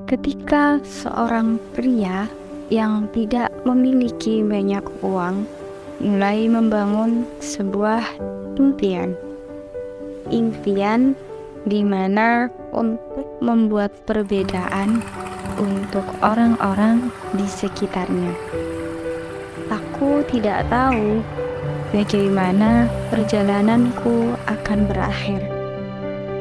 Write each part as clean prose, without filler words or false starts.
Ketika seorang pria yang tidak memiliki banyak uang mulai membangun sebuah impian, di mana untuk membuat perbedaan untuk orang-orang di sekitarnya. Aku tidak tahu bagaimana perjalananku akan berakhir,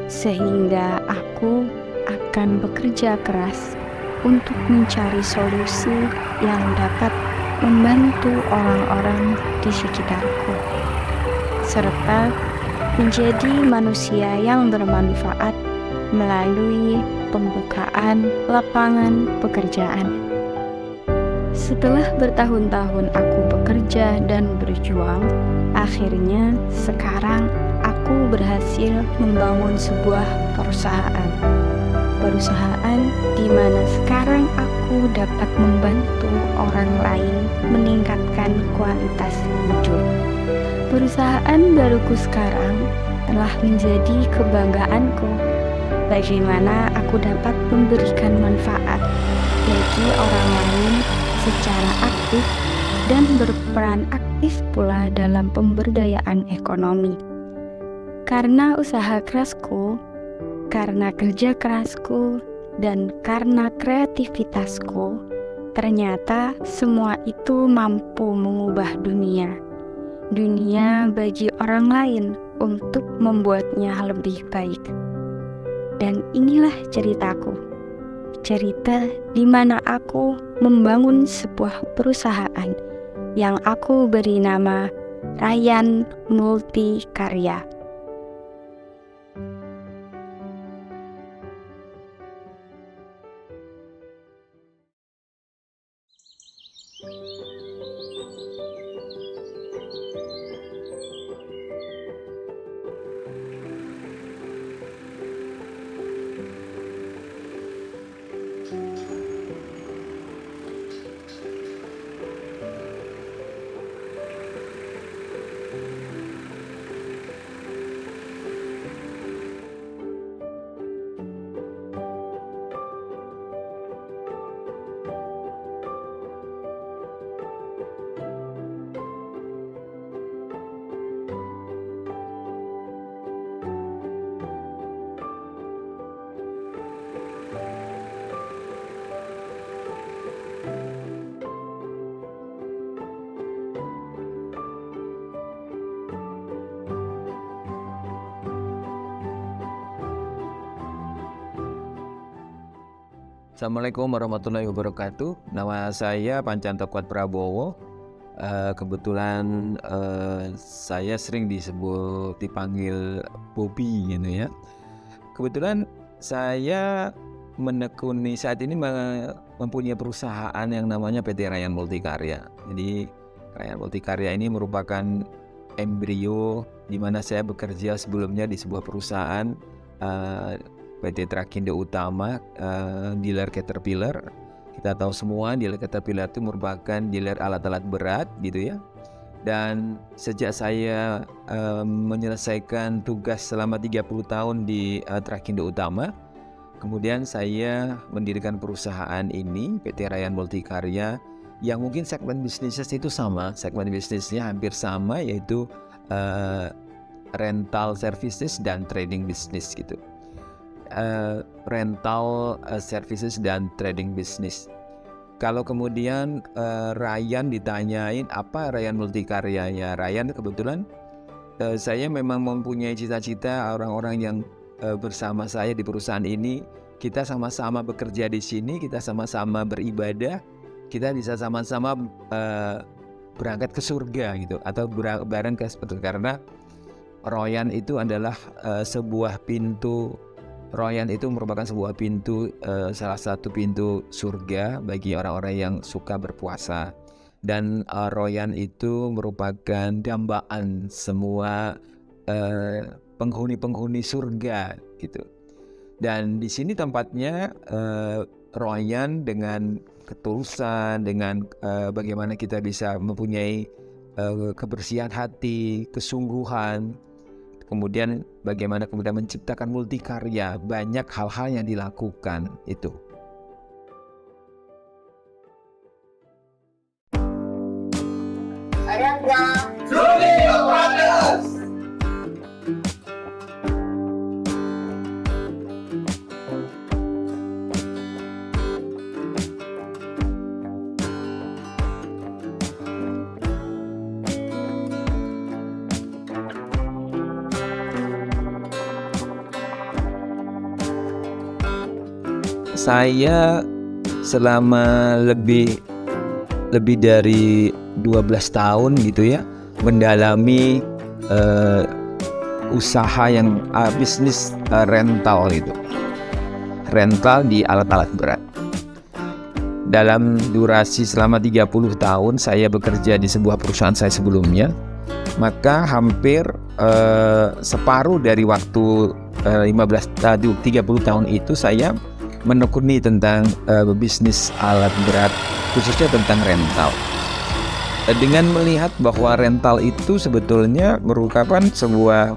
sehingga aku akan bekerja keras untuk mencari solusi yang dapat membantu orang-orang di sekitarku, serta menjadi manusia yang bermanfaat melalui pembukaan lapangan pekerjaan. Setelah bertahun-tahun aku bekerja dan berjuang, akhirnya sekarang aku berhasil membangun sebuah perusahaan di mana sekarang aku dapat membantu orang lain meningkatkan kualitas hidup. Perusahaan baruku sekarang telah menjadi kebanggaanku, bagaimana aku dapat memberikan manfaat bagi orang lain secara aktif dan berperan aktif pula dalam pemberdayaan ekonomi. Karena usaha kerasku, karena kerja kerasku, dan karena kreativitasku, ternyata semua itu mampu mengubah dunia bagi orang lain untuk membuatnya lebih baik. Dan inilah ceritaku, cerita di mana aku membangun sebuah perusahaan yang aku beri nama Ryan Multikarya. Assalamualaikum warahmatullahi wabarakatuh. Nama saya Pancanto Kuat Prabowo. Kebetulan saya sering dipanggil Bobby gitu ya. Kebetulan saya menekuni saat ini mempunyai perusahaan yang namanya PT Ryan Multikarya. Jadi Ryan Multikarya ini merupakan embrio di mana saya bekerja sebelumnya di sebuah perusahaan PT Trakindo Utama, dealer Caterpillar. Kita tahu semua dealer Caterpillar itu merupakan dealer alat-alat berat gitu ya. Dan sejak saya menyelesaikan tugas selama 30 tahun di Trakindo Utama, kemudian saya mendirikan perusahaan ini, PT Ryan Multikarya, yang mungkin segmen bisnisnya itu sama, segmen bisnisnya hampir sama, yaitu rental services dan trading business gitu. Rental services dan trading business. Kalau kemudian Ryan ditanyain apa Ryan Multikarya, ya Ryan kebetulan saya memang mempunyai cita-cita orang-orang yang bersama saya di perusahaan ini, kita sama-sama bekerja di sini, kita sama-sama beribadah, kita bisa sama-sama berangkat ke surga gitu, atau bareng ke surga, karena Ryan itu adalah sebuah pintu. Ryan itu merupakan sebuah pintu, salah satu pintu surga bagi orang-orang yang suka berpuasa. Dan Ryan itu merupakan dambaan semua penghuni-penghuni surga gitu. Dan di sini tempatnya Ryan dengan ketulusan, dengan bagaimana kita bisa mempunyai kebersihan hati, kesungguhan. Kemudian bagaimana kemudian menciptakan multikarya, banyak hal-hal yang dilakukan itu. Saya selama lebih dari 12 tahun gitu ya mendalami usaha yang bisnis rental itu. Rental di alat-alat berat. Dalam durasi selama 30 tahun saya bekerja di sebuah perusahaan saya sebelumnya, maka hampir separuh dari waktu 30 tahun itu saya menekuni tentang bisnis alat berat, khususnya tentang rental. Dengan melihat bahwa rental itu sebetulnya merupakan sebuah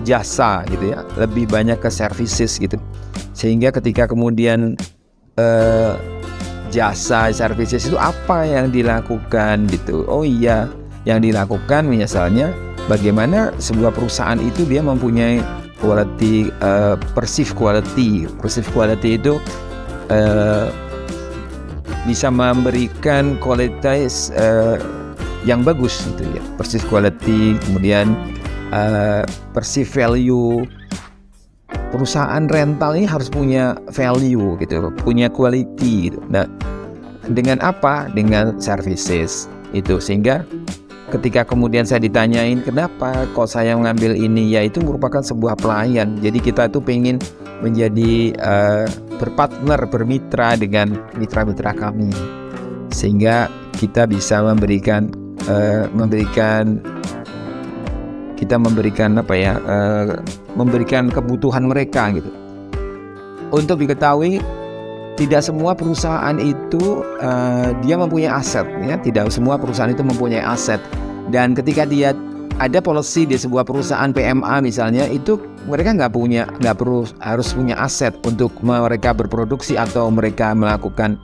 jasa gitu ya, lebih banyak ke services gitu. Sehingga ketika kemudian jasa services itu apa yang dilakukan gitu. Oh iya, yang dilakukan misalnya bagaimana sebuah perusahaan itu dia mempunyai quality, perceived quality itu bisa memberikan kualitas yang bagus gitu ya, perceived quality, kemudian perceived value. Perusahaan rental ini harus punya value gitu, punya quality gitu. Nah, dengan apa? Dengan services itu, sehingga ketika kemudian saya ditanyain kenapa kok saya mengambil ini, yaitu merupakan sebuah pelayan. Jadi kita tuh pengen menjadi berpartner, bermitra dengan mitra-mitra kami, sehingga kita bisa memberikan memberikan kebutuhan mereka gitu. Untuk diketahui, tidak semua perusahaan itu dia mempunyai aset ya. Tidak semua perusahaan itu mempunyai aset. Dan ketika dia ada policy di sebuah perusahaan PMA misalnya, itu mereka nggak perlu harus punya aset untuk mereka berproduksi atau mereka melakukan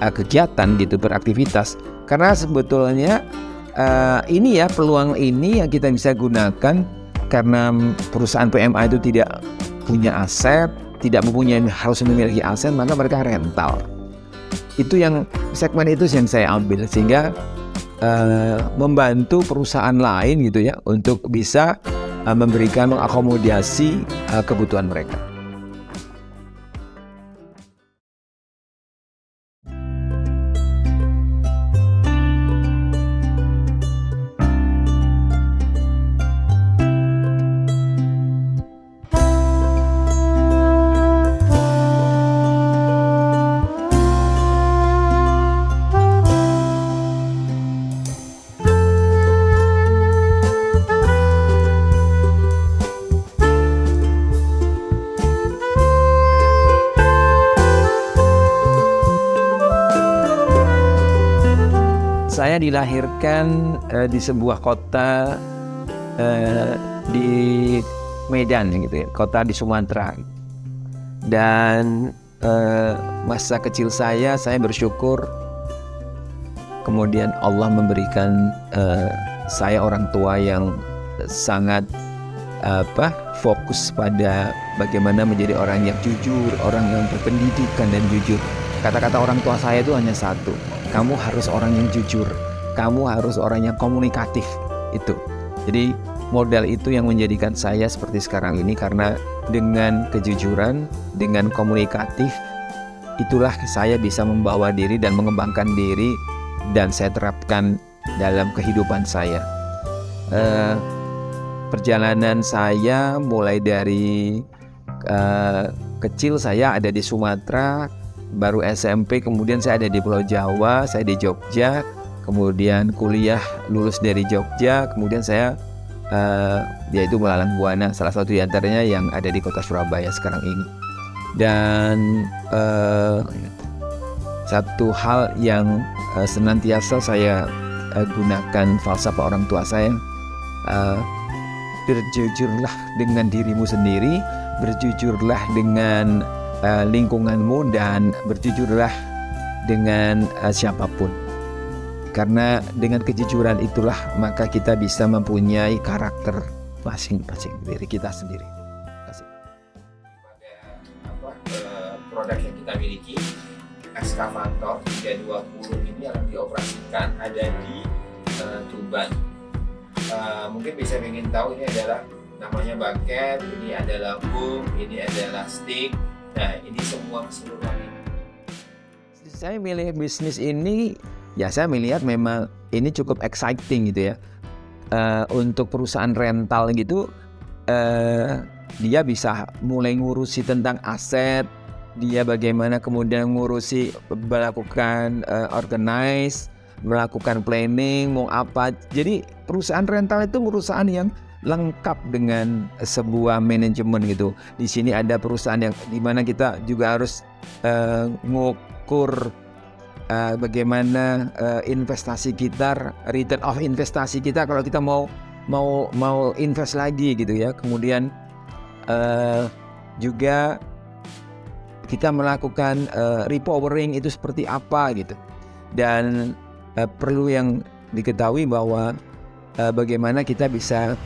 kegiatan gitu, beraktivitas. Karena sebetulnya ini ya, peluang ini yang kita bisa gunakan karena perusahaan PMA itu tidak punya aset, tidak harus memiliki aset, maka mereka rental. Itu yang segmen itu yang saya ambil, sehingga membantu perusahaan lain gitu ya untuk bisa memberikan, mengakomodasi kebutuhan mereka. Saya dilahirkan di sebuah kota di Medan gitu ya, kota di Sumatera. Dan masa kecil saya bersyukur kemudian Allah memberikan saya orang tua yang sangat fokus pada bagaimana menjadi orang yang jujur, orang yang berpendidikan dan jujur. Kata-kata orang tua saya itu hanya satu: kamu harus orang yang jujur, kamu harus orang yang komunikatif. Itu. Jadi modal itu yang menjadikan saya seperti sekarang ini, karena dengan kejujuran, dengan komunikatif, itulah saya bisa membawa diri dan mengembangkan diri, dan saya terapkan dalam kehidupan saya. Perjalanan saya mulai dari kecil saya ada di Sumatera, baru SMP, kemudian saya ada di Pulau Jawa, saya di Jogja, kemudian kuliah lulus dari Jogja, kemudian saya yaitu Melalang Buana, salah satu di antaranya yang ada di kota Surabaya sekarang ini. Dan satu hal yang senantiasa saya gunakan falsafah orang tua saya, berjujurlah dengan dirimu sendiri, berjujurlah dengan lingkunganmu, dan berjujurlah dengan siapapun. Karena dengan kejujuran itulah maka kita bisa mempunyai karakter masing-masing diri kita sendiri. Produk yang kita miliki, ekskavator 320 ini yang dioperasikan ada di Tuban. Mungkin bisa ingin tahu ini adalah namanya bucket, ini adalah boom, ini adalah stick. Nah, ini semua keseluruhan. Saya milih bisnis ini, ya saya melihat memang ini cukup exciting gitu ya. Untuk perusahaan rental gitu, dia bisa mulai ngurusi tentang aset, dia bagaimana kemudian ngurusi, melakukan organize, melakukan planning, mau apa. Jadi perusahaan rental itu perusahaan yang lengkap dengan sebuah manajemen gitu. Di sini ada perusahaan yang dimana kita juga harus ngukur bagaimana investasi kita, return of investasi kita kalau kita mau invest lagi gitu ya. Kemudian juga kita melakukan repowering itu seperti apa gitu. Dan perlu yang diketahui bahwa bagaimana kita bisa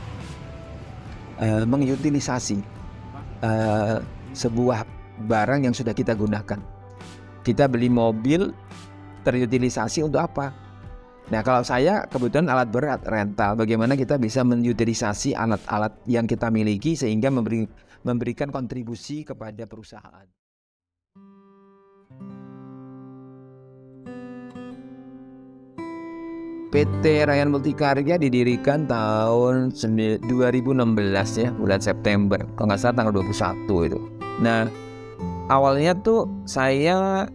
mengutilisasi sebuah barang yang sudah kita gunakan. Kita beli mobil terutilisasi untuk apa? Nah, kalau saya kebetulan alat berat rental, bagaimana kita bisa mengutilisasi alat-alat yang kita miliki sehingga memberikan kontribusi kepada perusahaan. PT Rayan Multikarya didirikan tahun 2016 ya, bulan September, kalau nggak salah tanggal 21 itu. Nah, awalnya tuh saya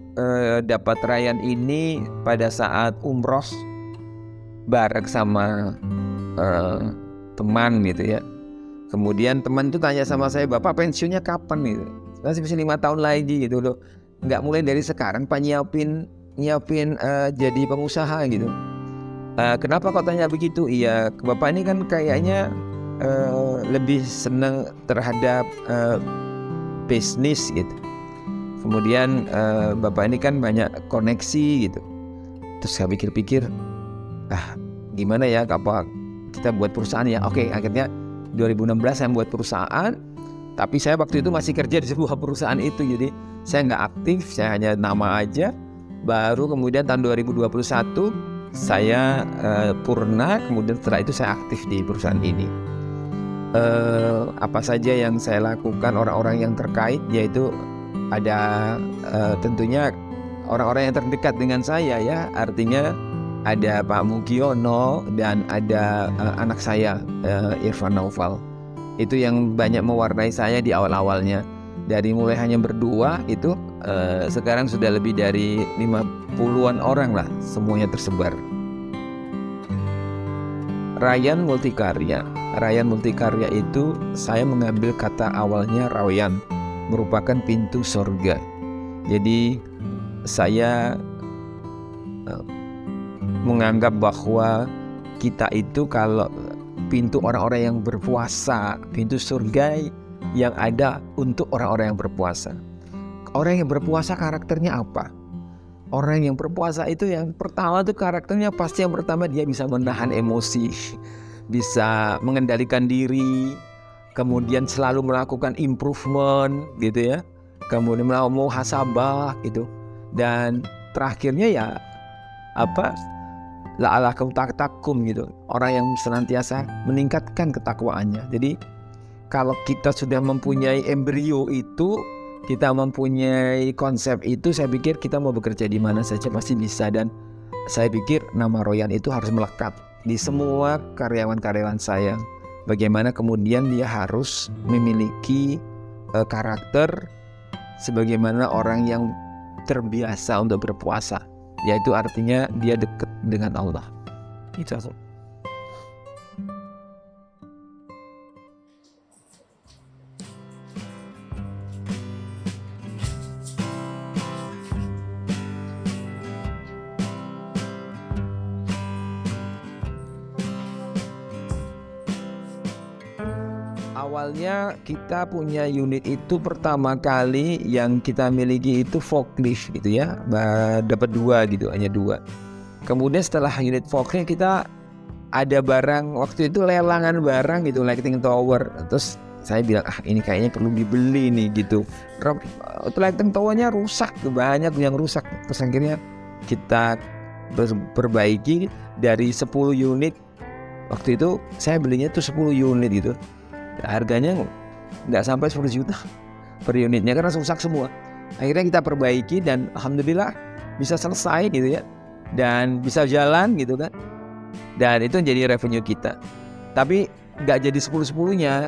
dapat Rayan ini pada saat umroh bareng sama teman gitu ya. Kemudian teman itu tanya sama saya, "Bapak pensiunnya kapan?" gitu. Masih 5 tahun lagi gitu loh. Nggak mulai dari sekarang Pak nyiapin jadi pengusaha gitu. Kenapa kok tanya begitu? Iya, Bapak ini kan kayaknya lebih senang terhadap bisnis gitu. Kemudian Bapak ini kan banyak koneksi gitu. Terus saya pikir-pikir, gimana ya apa kita buat perusahaan ya. Oke, akhirnya 2016 saya buat perusahaan. Tapi saya waktu itu masih kerja di sebuah perusahaan itu. Jadi saya nggak aktif, saya hanya nama aja. Baru kemudian tahun 2021 saya purna, kemudian setelah itu saya aktif di perusahaan ini. Apa saja yang saya lakukan, orang-orang yang terkait, yaitu ada tentunya orang-orang yang terdekat dengan saya ya, artinya ada Pak Mugiono dan ada anak saya Irfan Naufal. Itu yang banyak mewarnai saya di awal-awalnya. Dari mulai hanya berdua itu sekarang sudah lebih dari 50-an orang lah, semuanya tersebar. Rayan Multikarya. Rayan Multikarya itu saya mengambil kata awalnya Rayan, merupakan pintu surga. Jadi saya menganggap bahwa kita itu kalau pintu orang-orang yang berpuasa, pintu surga yang ada untuk orang-orang yang berpuasa. Orang yang berpuasa karakternya apa? Orang yang berpuasa itu yang pertama tuh karakternya pasti yang pertama dia bisa menahan emosi, bisa mengendalikan diri, kemudian selalu melakukan improvement gitu ya, kemudian melakukan muhasabah gitu, dan terakhirnya ya la'alakum takum gitu, orang yang senantiasa meningkatkan ketakwaannya. Jadi kalau kita sudah mempunyai embrio itu, kita mempunyai konsep itu, saya pikir kita mau bekerja di mana saja pasti bisa. Dan saya pikir nama Rayan itu harus melekat di semua karyawan-karyawan saya. Bagaimana kemudian dia harus memiliki karakter sebagaimana orang yang terbiasa untuk berpuasa, yaitu artinya dia dekat dengan Allah. Itu asal. Awalnya kita punya unit itu pertama kali yang kita miliki itu forklift gitu ya, dapat 2 gitu, hanya 2. Kemudian setelah unit forklift kita ada barang, waktu itu lelangan barang gitu, lighting tower. Terus saya bilang, ini kayaknya perlu dibeli nih gitu. Lighting towernya rusak, banyak yang rusak. Terus akhirnya kita perbaiki dari 10 unit. Waktu itu saya belinya tuh 10 unit gitu. Harganya nggak sampai 10 juta per unitnya karena rusak semua. Akhirnya kita perbaiki dan alhamdulillah bisa selesai gitu ya, dan bisa jalan gitu kan, dan itu jadi revenue kita. Tapi nggak jadi 10-10-nya,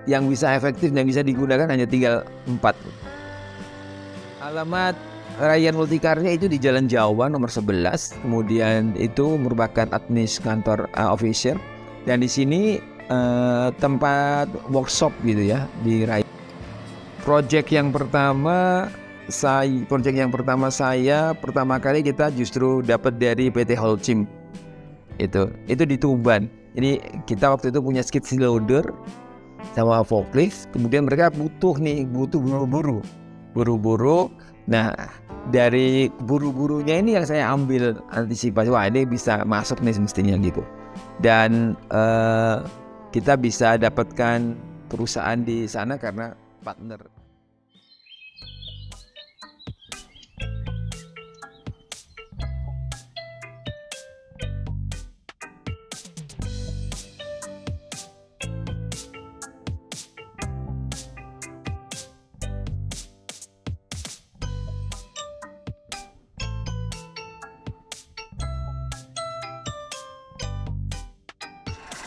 yang bisa efektif dan bisa digunakan hanya tinggal 4. Alamat Ryan Multikarya itu di Jalan Jawa nomor 11. Kemudian itu merupakan admis kantor official, dan di sini tempat workshop gitu ya di Ryan. Project yang pertama saya pertama kali kita justru dapat dari PT Holcim. Itu di Tuban. Jadi kita waktu itu punya skid loader sama forklift, kemudian mereka butuh buru-buru. Nah, dari buru-burunya ini yang saya ambil antisipasi, wah ini bisa masuk nih semestinya gitu. Dan kita bisa dapatkan perusahaan di sana karena partner.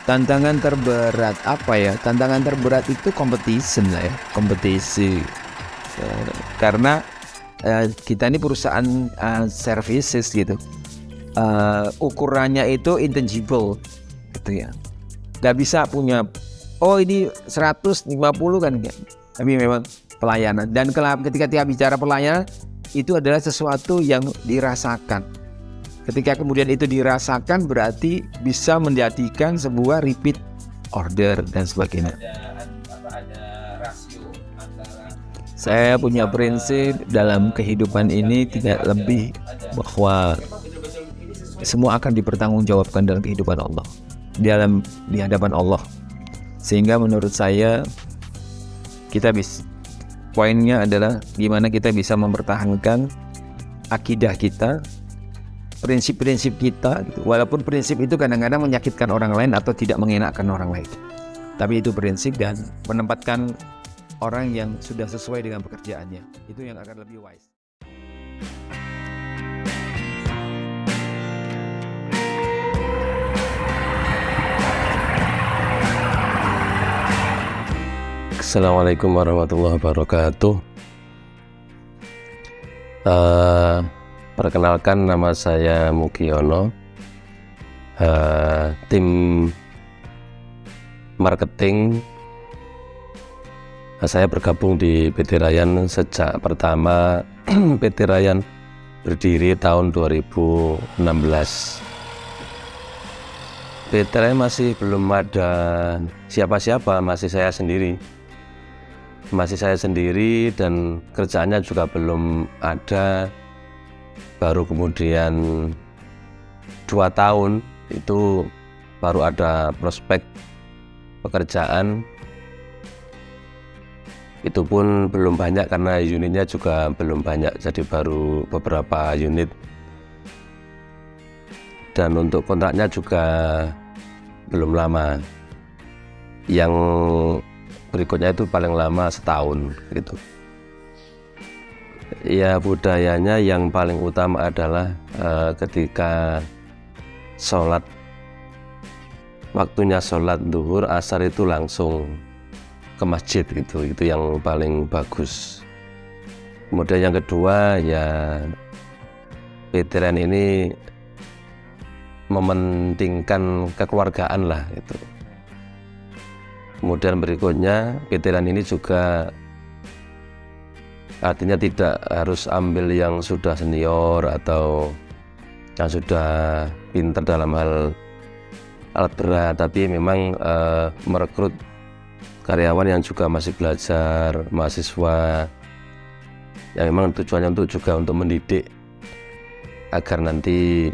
Tantangan terberat apa ya? Tantangan terberat itu kompetisi. Karena kita ini perusahaan services gitu. Ukurannya itu intangible gitu ya. Gak bisa punya ini 150 kan enggak. Tapi memang pelayanan, dan ketika kita bicara pelayanan itu adalah sesuatu yang dirasakan. Ketika kemudian itu dirasakan berarti bisa menjadikan sebuah repeat order dan sebagainya. Ada rasio antara, saya punya prinsip dalam kehidupan ini tidak lebih bahwa semua akan dipertanggungjawabkan dalam kehidupan Allah, di hadapan Allah. Sehingga menurut saya poinnya adalah gimana kita bisa mempertahankan akidah kita, prinsip-prinsip kita gitu. Walaupun prinsip itu kadang-kadang menyakitkan orang lain atau tidak mengenakan orang lain, tapi itu prinsip, dan menempatkan orang yang sudah sesuai dengan pekerjaannya itu yang akan lebih wise. Assalamualaikum warahmatullahi wabarakatuh. Perkenalkan, nama saya Mugiono, tim marketing. Saya bergabung di PT Ryan sejak pertama PT Ryan berdiri tahun 2016. PT Ryan masih belum ada siapa-siapa, masih saya sendiri dan kerjaannya juga belum ada. Baru kemudian 2 tahun itu baru ada prospek pekerjaan. Itu pun belum banyak karena unitnya juga belum banyak, jadi baru beberapa unit. Dan untuk kontraknya juga belum lama. Yang berikutnya itu paling lama setahun gitu. Ya, budayanya yang paling utama adalah ketika sholat, waktunya sholat zuhur, asar itu langsung ke masjid gitu. Itu yang paling bagus. Kemudian yang kedua, ya PT Ryan ini mementingkan kekeluargaan lah gitu. Kemudian berikutnya, PT Ryan ini juga artinya tidak harus ambil yang sudah senior atau yang sudah pintar dalam hal alat berat, tapi memang merekrut karyawan yang juga masih belajar, mahasiswa, yang memang tujuannya juga untuk mendidik agar nanti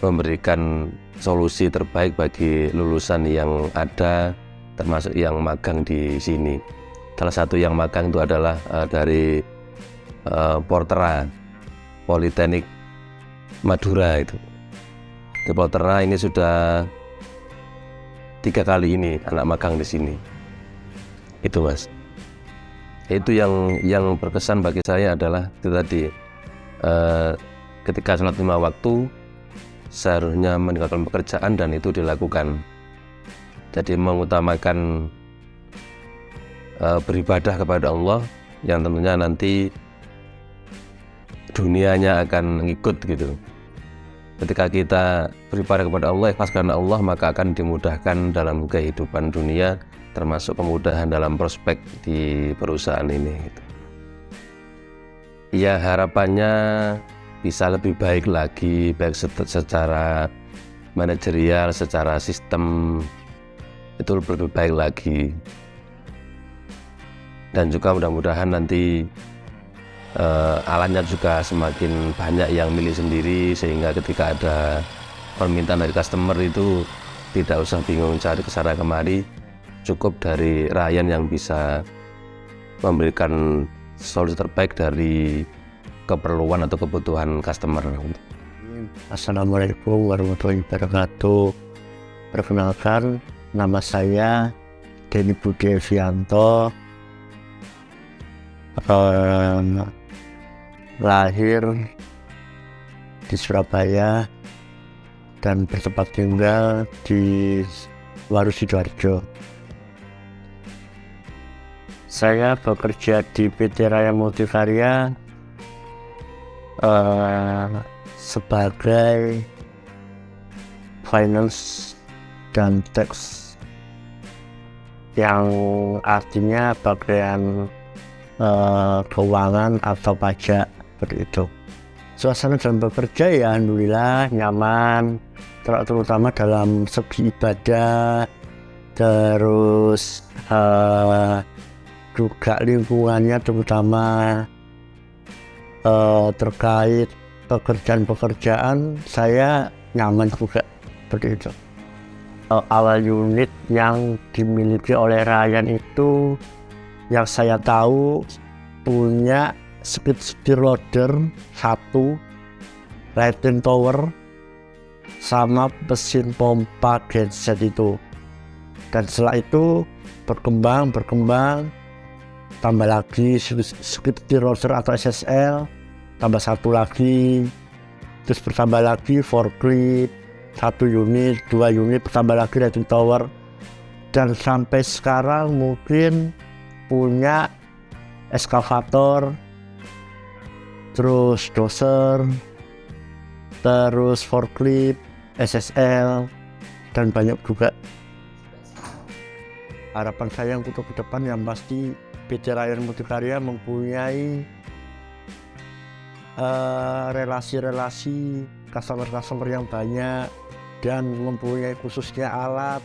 memberikan solusi terbaik bagi lulusan yang ada, termasuk yang magang di sini. Salah satu yang magang itu adalah dari Portera Politeknik Madura itu. Di Portera ini sudah 3 kali ini anak magang di sini. Itu Mas. Itu yang berkesan bagi saya adalah itu tadi, ketika sholat 5 waktu seharusnya meninggalkan pekerjaan dan itu dilakukan. Jadi mengutamakan beribadah kepada Allah yang tentunya nanti dunianya akan ngikut gitu. Ketika kita beribadah kepada Allah, ikhlas karena Allah, maka akan dimudahkan dalam kehidupan dunia, termasuk kemudahan dalam prospek di perusahaan ini gitu. Ya harapannya bisa lebih baik lagi, baik secara manajerial, secara sistem itu lebih baik lagi. Dan juga mudah-mudahan nanti alatnya juga semakin banyak yang milih sendiri, sehingga ketika ada permintaan dari customer itu tidak usah bingung cari kesana kemari, cukup dari Ryan yang bisa memberikan solusi terbaik dari keperluan atau kebutuhan customer. Assalamualaikum warahmatullahi wabarakatuh. Perkenalkan, nama saya Denny Budi Evianto, lahir di Surabaya dan bertempat tinggal di Waru Sidoarjo. Saya bekerja di PT Raya Multikarya sebagai finance dan tax, yang artinya bagian keuangan atau pajak seperti itu. Suasana dalam bekerja ya alhamdulillah nyaman, terutama dalam segi ibadah, terus juga lingkungannya, terutama terkait pekerjaan saya nyaman juga seperti itu. Awal unit yang dimiliki oleh Ryan itu yang saya tahu punya skid loader 1, lighting tower, sama mesin pompa genset itu. Dan setelah itu berkembang, tambah lagi skid loader atau SSL, tambah 1 lagi, terus bertambah lagi forklift 1 unit, 2 unit, bertambah lagi lighting tower, dan sampai sekarang mungkin punya eskavator, terus doser, terus forklift, SSL, dan banyak juga. Harapan saya untuk ke depan yang pasti PT Ryan Multikarya mempunyai relasi-relasi customer yang banyak, dan mempunyai khususnya alat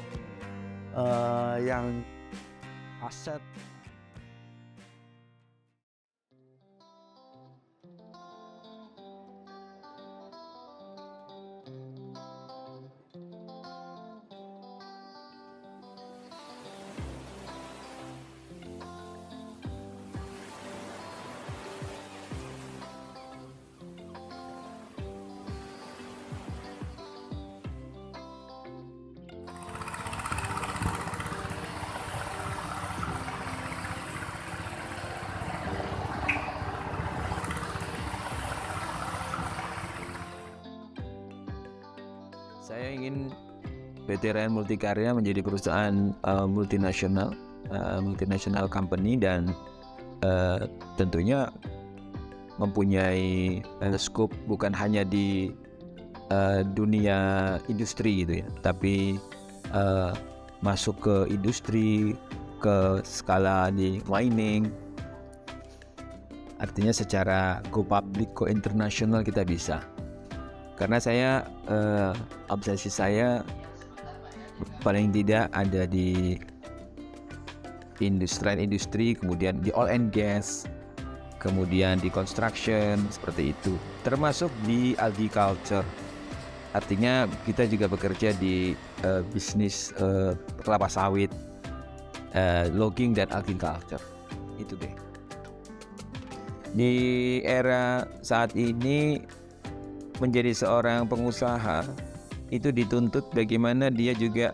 yang aset. Saya ingin PT Ryan Multikarya menjadi perusahaan multinasional company, dan tentunya mempunyai scope bukan hanya di dunia industri gitu ya, tapi masuk ke industri, ke skala di mining. Artinya secara go public, go internasional kita bisa. Karena saya obsesi saya paling tidak ada di industri, kemudian di oil and gas, kemudian di construction, seperti itu, termasuk di agriculture. Artinya kita juga bekerja di bisnis kelapa sawit, logging dan agriculture. Itu deh. Di era saat ini menjadi seorang pengusaha itu dituntut bagaimana dia juga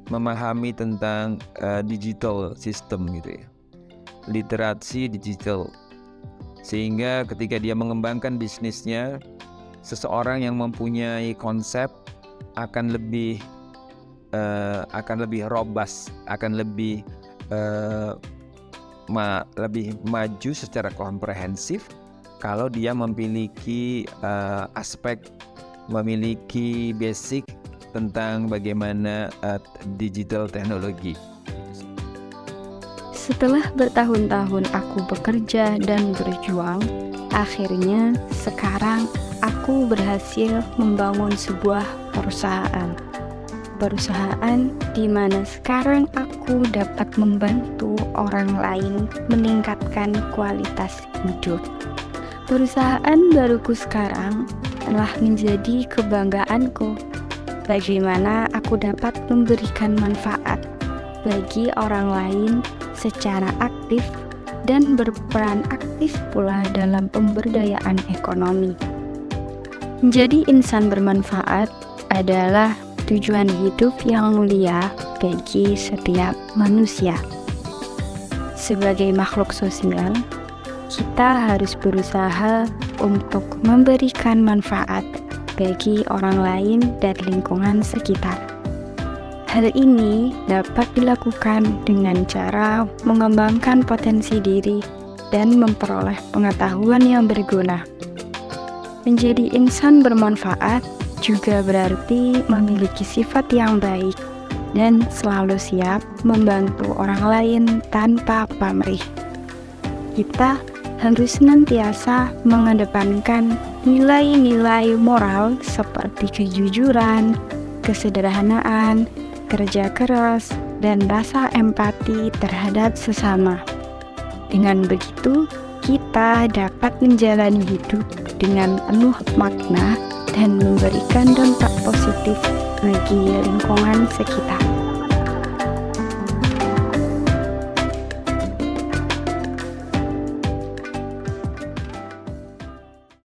memahami tentang digital system gitu ya, literasi digital, sehingga ketika dia mengembangkan bisnisnya, seseorang yang mempunyai konsep akan lebih robust, akan lebih maju secara komprehensif kalau dia memiliki basic tentang bagaimana digital teknologi. Setelah bertahun-tahun aku bekerja dan berjuang, akhirnya sekarang aku berhasil membangun sebuah perusahaan. Perusahaan di mana sekarang aku dapat membantu orang lain meningkatkan kualitas hidup. Perusahaan baruku sekarang telah menjadi kebanggaanku. Bagaimana aku dapat memberikan manfaat bagi orang lain secara aktif dan berperan aktif pula dalam pemberdayaan ekonomi. Menjadi insan bermanfaat adalah tujuan hidup yang mulia bagi setiap manusia. Sebagai makhluk sosial, kita harus berusaha untuk memberikan manfaat bagi orang lain dan lingkungan sekitar. Hal ini dapat dilakukan dengan cara mengembangkan potensi diri dan memperoleh pengetahuan yang berguna. Menjadi insan bermanfaat juga berarti memiliki sifat yang baik dan selalu siap membantu orang lain tanpa pamrih. Kita harus senantiasa mengedepankan nilai-nilai moral seperti kejujuran, kesederhanaan, kerja keras, dan rasa empati terhadap sesama. Dengan begitu, kita dapat menjalani hidup dengan penuh makna dan memberikan dampak positif bagi lingkungan sekitar.